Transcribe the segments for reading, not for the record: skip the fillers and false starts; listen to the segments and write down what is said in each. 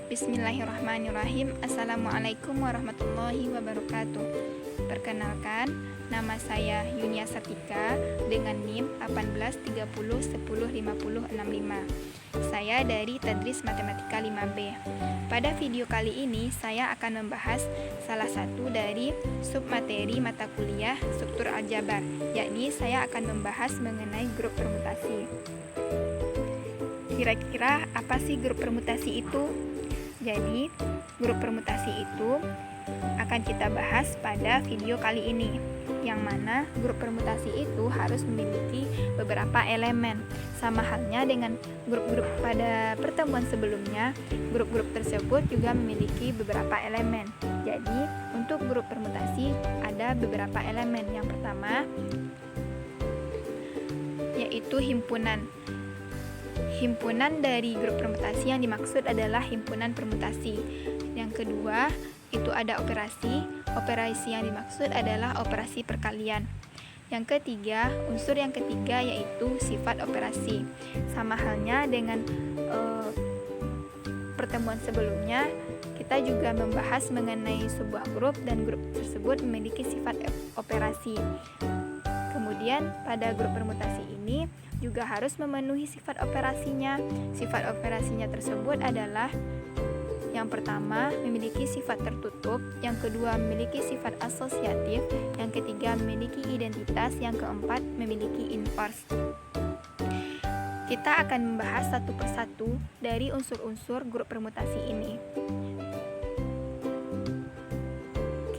Bismillahirrahmanirrahim. Assalamualaikum warahmatullahi wabarakatuh. Perkenalkan, nama saya Yunia Satika dengan NIM 1830105065. Saya dari Tadris Matematika 5B. Pada video kali ini saya akan membahas salah satu dari submateri mata kuliah struktur aljabar, yakni saya akan membahas mengenai grup permutasi. Kira-kira apa sih grup permutasi itu? Jadi, grup permutasi itu akan kita bahas pada video kali ini, yang mana grup permutasi itu harus memiliki beberapa elemen. Sama halnya dengan grup-grup pada pertemuan sebelumnya, grup-grup tersebut juga memiliki beberapa elemen. Jadi, untuk grup permutasi ada beberapa elemen. Yang pertama yaitu himpunan. Himpunan dari grup permutasi yang dimaksud adalah himpunan permutasi. Yang kedua, itu ada operasi. Operasi yang dimaksud adalah operasi perkalian. Yang ketiga, unsur yang ketiga yaitu sifat operasi. Sama halnya dengan pertemuan sebelumnya, kita juga membahas mengenai sebuah grup dan grup tersebut memiliki sifat operasi. Kemudian pada grup permutasi ini juga harus memenuhi sifat operasinya. Sifat operasinya tersebut adalah yang pertama memiliki sifat tertutup, yang kedua memiliki sifat asosiatif, yang ketiga memiliki identitas, yang keempat memiliki invers. Kita akan membahas satu persatu dari unsur-unsur grup permutasi ini.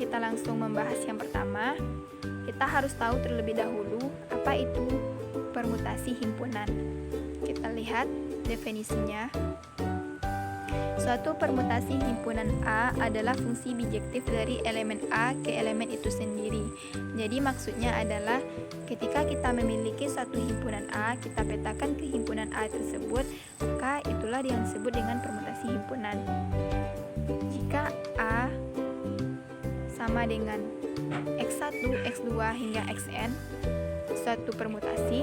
Kita langsung membahas yang pertama. Kita harus tahu terlebih dahulu apa itu permutasi himpunan. Kita lihat definisinya. Suatu permutasi himpunan A adalah fungsi bijektif dari elemen A ke elemen itu sendiri. Jadi maksudnya adalah ketika kita memiliki suatu himpunan A, kita petakan ke himpunan A tersebut, maka itulah yang disebut dengan permutasi himpunan. Jika A sama dengan X1, X2 hingga Xn suatu permutasi,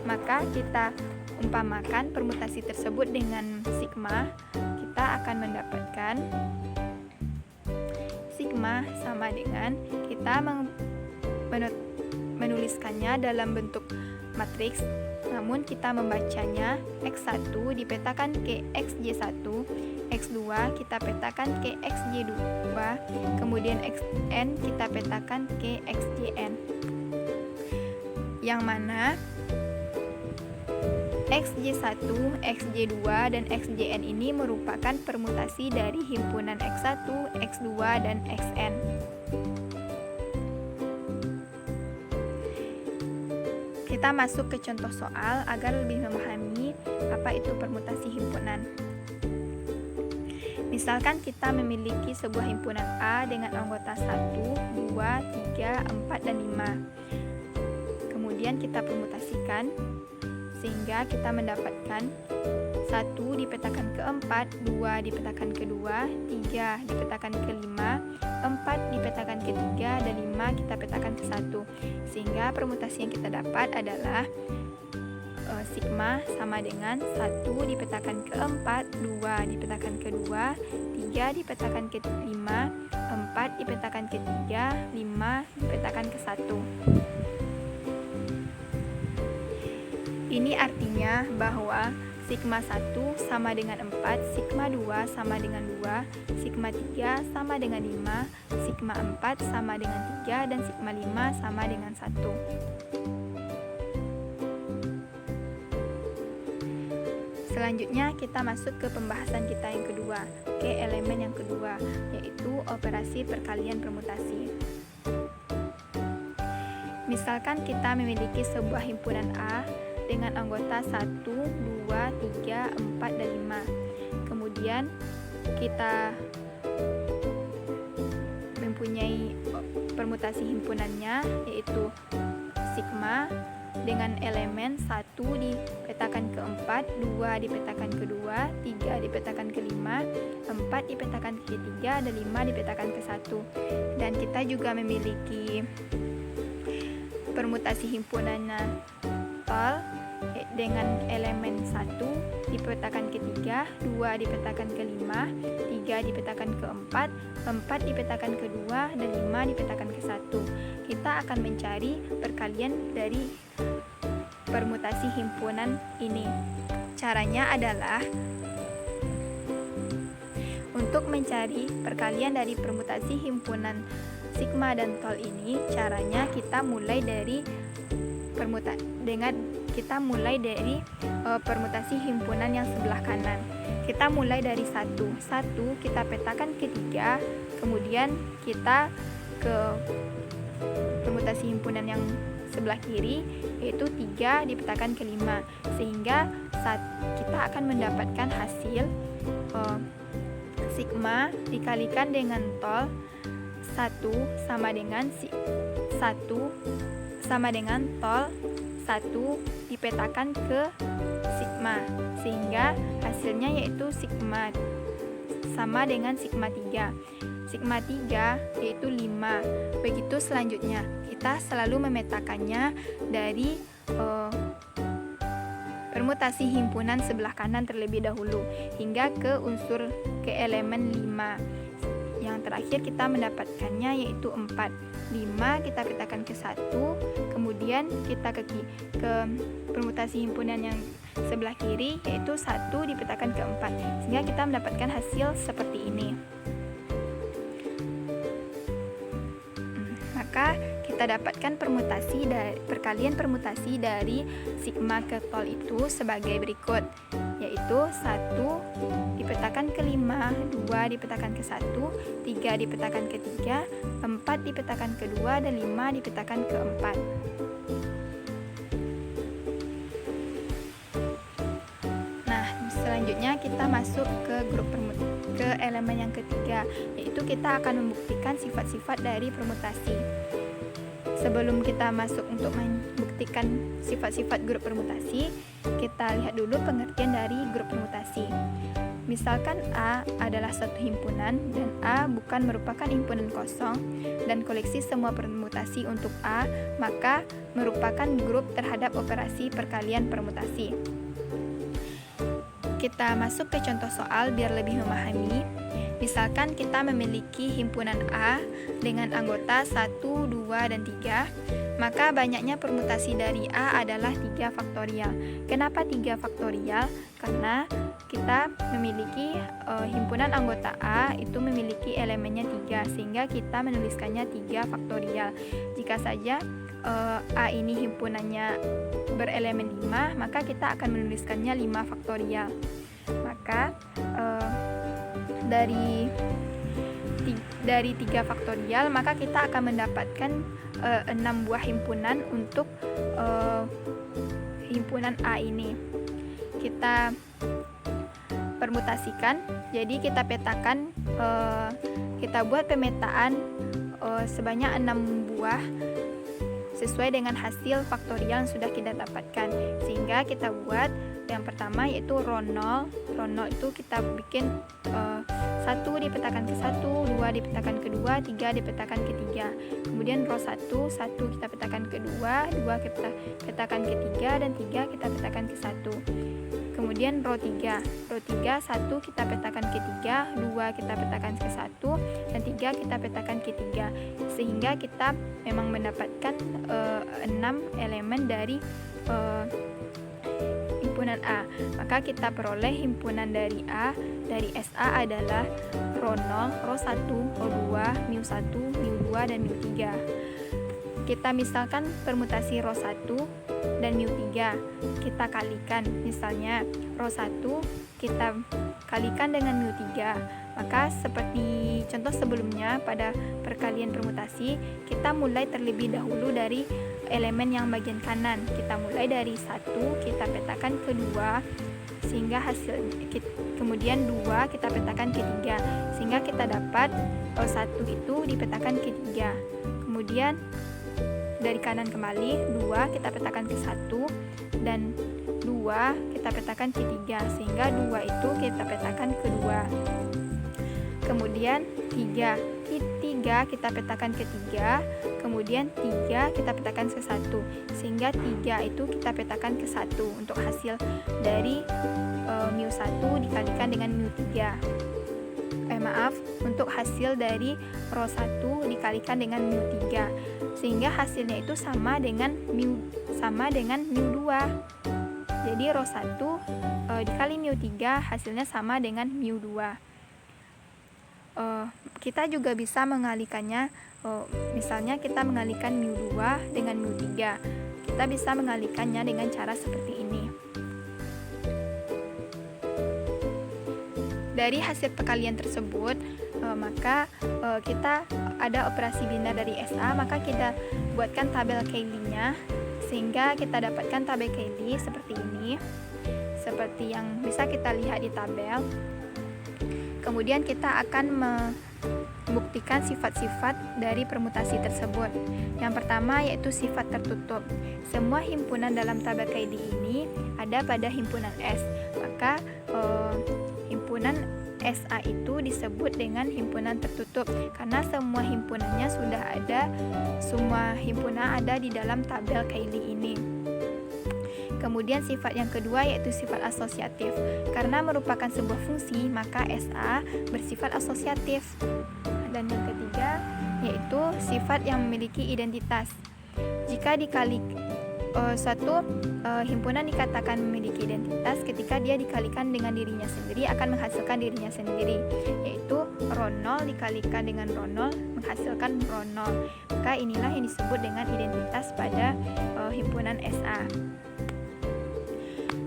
maka kita umpamakan permutasi tersebut dengan sigma, kita akan mendapatkan sigma sama dengan kita menuliskannya dalam bentuk matriks, namun kita membacanya X1 dipetakan ke XJ1, X2 kita petakan ke XJ2, kemudian Xn kita petakan ke XJn, yang mana XJ1, XJ2, dan XJn ini merupakan permutasi dari himpunan X1, X2, dan Xn. Kita masuk ke contoh soal agar lebih memahami apa itu permutasi himpunan. Misalkan kita memiliki sebuah himpunan A dengan anggota 1, 2, 3, 4, dan 5. Kemudian kita permutasikan sehingga kita mendapatkan 1 dipetakan ke 4, 2 dipetakan ke 2, 3 dipetakan ke 5, 4 dipetakan ke 3, dan 5 kita petakan ke 1. Sehingga permutasi yang kita dapat adalah sigma sama dengan 1 dipetakan ke 4, 2 dipetakan ke 2, 3 dipetakan ke 5, 4 dipetakan ke 3, 5 dipetakan ke 1. Ini artinya bahwa sigma 1 sama dengan 4, sigma 2 sama dengan 2, sigma 3 sama dengan 5, sigma 4 sama dengan 3, dan sigma 5 sama dengan 1. Selanjutnya kita masuk ke pembahasan kita yang kedua, ke elemen yang kedua, yaitu operasi perkalian permutasi. Misalkan kita memiliki sebuah himpunan A dengan anggota 1, 2, 3, 4, dan 5. Kemudian kita mempunyai permutasi himpunannya, yaitu sigma dengan elemen 1 dipetakan ke 4, 2 dipetakan ke 2, 3 dipetakan ke 5, 4 dipetakan ke 3, dan 5 dipetakan ke 1. Dan kita juga memiliki permutasi himpunannya tol, dengan elemen 1 dipetakan ke 3, 2 dipetakan ke 5, 3 dipetakan ke 4, 4 dipetakan ke 2, dan 5 dipetakan ke 1. Kita akan mencari perkalian dari permutasi himpunan ini. Caranya adalah untuk mencari perkalian dari permutasi himpunan sigma dan tol ini, caranya kita mulai dari permutasi himpunan yang sebelah kanan. Kita mulai dari 1 kita petakan ke 3, kemudian kita ke permutasi himpunan yang sebelah kiri, yaitu 3 dipetakan ke 5, sehingga kita akan mendapatkan hasil sigma dikalikan dengan tol 1 sama dengan tol 1 dipetakan ke sigma, sehingga hasilnya yaitu sigma sama dengan sigma 3. Sigma 3 yaitu 5. Begitu selanjutnya, kita selalu memetakannya dari permutasi himpunan sebelah kanan terlebih dahulu hingga ke elemen 5. Yang terakhir kita mendapatkannya yaitu 4. 5 kita petakan ke 1, kemudian kita ke permutasi himpunan yang sebelah kiri, yaitu 1 dipetakan ke 4, sehingga kita mendapatkan hasil seperti ini. Maka kita dapatkan perkalian permutasi dari sigma ke tol itu sebagai berikut, yaitu 1 dipetakan ke 5, 2 dipetakan ke 1, 3 dipetakan ke 3, 4 dipetakan ke 2, dan 5 dipetakan ke 4. Nah, selanjutnya kita masuk ke elemen yang ketiga, yaitu kita akan membuktikan sifat-sifat dari permutasi. Sebelum kita masuk untuk membuktikan sifat-sifat grup permutasi, kita lihat dulu pengertian dari grup permutasi. Misalkan A adalah suatu himpunan dan A bukan merupakan himpunan kosong dan koleksi semua permutasi untuk A, maka merupakan grup terhadap operasi perkalian permutasi. Kita masuk ke contoh soal biar lebih memahami. Misalkan kita memiliki himpunan A dengan anggota 1, 2, dan 3, maka banyaknya permutasi dari A adalah 3 faktorial. Kenapa 3 faktorial? Karena kita memiliki himpunan anggota A itu memiliki elemennya 3, sehingga kita menuliskannya 3 faktorial. Jika saja A ini himpunannya berelemen 5, maka kita akan menuliskannya 5 faktorial. Maka dari 3 faktorial, maka kita akan mendapatkan 6 buah himpunan untuk himpunan A ini. Kita permutasikan, jadi kita petakan, kita buat pemetaan sebanyak 6 buah sesuai dengan hasil faktorial yang sudah kita dapatkan. Sehingga kita buat yang pertama yaitu row 0. Row 0 itu kita bikin 1 dipetakan ke 1, 2 dipetakan ke 2, 3 dipetakan ke 3. Kemudian row 1 kita petakan ke 2, 2 kita petakan ke 3, dan 3 kita petakan ke 1. Kemudian row 3, 1 kita petakan ke 3, 2 kita petakan ke 1, dan 3 kita petakan ke 3. Sehingga kita memang mendapatkan 6 elemen dari himpunan A. Maka kita peroleh himpunan dari A dari SA adalah row 0, row 1, row 2, mu 1, mu 2, dan mu 3. Kita misalkan permutasi row 1 dan mu 3 kita kalikan. Misalnya row 1 kita kalikan dengan mu 3. Maka seperti contoh sebelumnya pada perkalian permutasi, kita mulai terlebih dahulu dari elemen yang bagian kanan. Kita mulai dari 1, kita petakan ke 2, sehingga hasil kemudian 2 kita petakan ke 3, sehingga kita dapat 1 itu dipetakan ke 3. Kemudian dari kanan kembali, 2 kita petakan ke 1, dan 2 kita petakan ke 3, sehingga 2 itu kita petakan ke 2. Kemudian 3 kita petakan ke 3, Kemudian 3 kita petakan ke 1, sehingga 3 itu kita petakan ke 1 untuk hasil dari mu1 dikalikan dengan mu3. Untuk hasil dari rho 1 dikalikan dengan mu3, sehingga hasilnya itu sama dengan mu2. Jadi rho 1 dikali mu3 hasilnya sama dengan mu2. Kita juga bisa mengalikannya, misalnya kita mengalikan mu2 dengan mu3. Kita bisa mengalikannya dengan cara seperti ini. Dari hasil perkalian tersebut, maka kita ada operasi biner dari SA, maka kita buatkan tabel Cayley-nya, sehingga kita dapatkan tabel Cayley seperti ini, seperti yang bisa kita lihat di tabel. Kemudian kita akan membuktikan sifat-sifat dari permutasi tersebut. Yang pertama yaitu sifat tertutup. Semua himpunan dalam tabel Cayley ini ada pada himpunan S, maka himpunan SA itu disebut dengan himpunan tertutup karena semua himpunannya sudah ada, semua himpunan ada di dalam tabel Cayley ini. Kemudian sifat yang kedua yaitu sifat asosiatif. Karena merupakan sebuah fungsi, maka SA bersifat asosiatif. Dan yang ketiga yaitu sifat yang memiliki identitas. Jika suatu himpunan dikatakan memiliki identitas ketika dia dikalikan dengan dirinya sendiri akan menghasilkan dirinya sendiri, yaitu rho 0 dikalikan dengan rho 0 menghasilkan rho 0. Maka inilah yang disebut dengan identitas pada himpunan SA.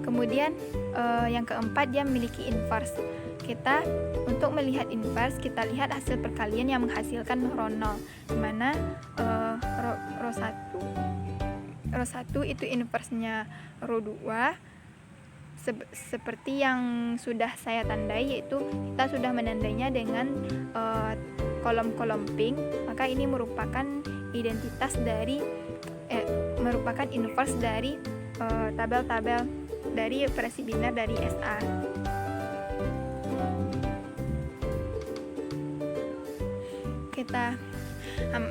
Kemudian yang keempat, dia memiliki inverse. Untuk melihat inverse, kita lihat hasil perkalian yang menghasilkan rho 0, di mana rho 1 itu inversenya rho 2, seperti yang sudah saya tandai, yaitu kita sudah menandainya dengan kolom-kolom pink. Maka ini merupakan identitas dari merupakan inverse dari tabel-tabel dari operasi biner dari SA.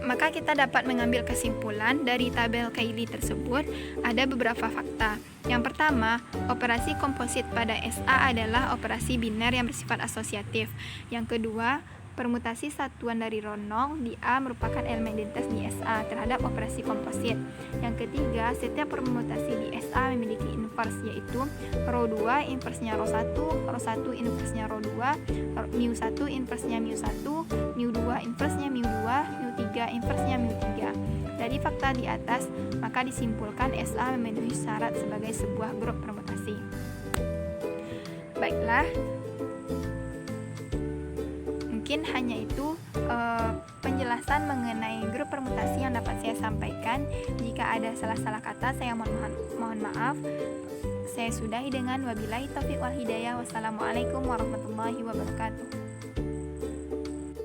Maka kita dapat mengambil kesimpulan dari tabel Cayley tersebut. Ada beberapa fakta. Yang pertama, operasi komposit pada SA adalah operasi biner yang bersifat asosiatif. Yang kedua, permutasi satuan dari rho 0 di A merupakan elemen identitas di SA terhadap operasi komposit. Yang ketiga, setiap permutasi di SA memiliki inverse, yaitu rho 2 inversenya rho 1, rho 1 inversenya rho 2, mu1 inversenya mu1, mu2 inversenya mu2, mu3 inversenya mu3. Dari fakta di atas, maka disimpulkan SA memenuhi syarat sebagai sebuah grup permutasi. Baiklah, mungkin hanya itu penjelasan mengenai grup permutasi yang dapat saya sampaikan. Jika ada salah-salah kata, saya mohon maaf. Saya sudahi dengan wabillahi taufiq wal hidayah. Wassalamualaikum warahmatullahi wabarakatuh.